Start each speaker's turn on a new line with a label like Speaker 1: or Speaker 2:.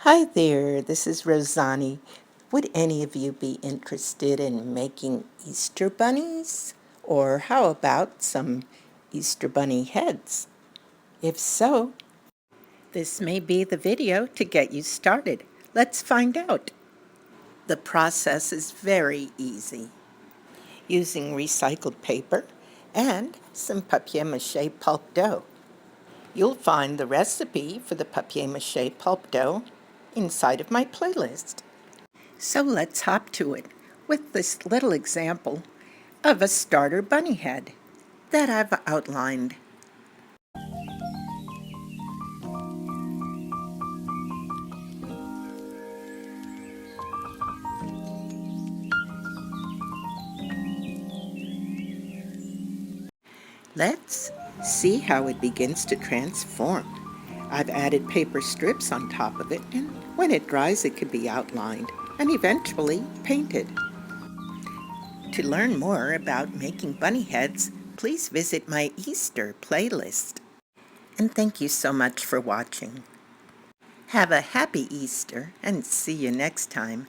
Speaker 1: Hi there, this is Rozani. Would any of you be interested in making Easter bunnies? Or how about some Easter bunny heads? If so, this may be the video to get you started. Let's find out. The process is very easy. Using recycled paper and some papier mâché pulp dough. You'll find the recipe for the papier mâché pulp dough inside of my playlist. So let's hop to it with this little example of a starter bunny head that I've outlined. Let's see how it begins to transform. I've added paper strips on top of it, and when it dries it can be outlined and eventually painted. To learn more about making bunny heads, please visit my Easter playlist. And thank you so much for watching. Have a happy Easter and see you next time.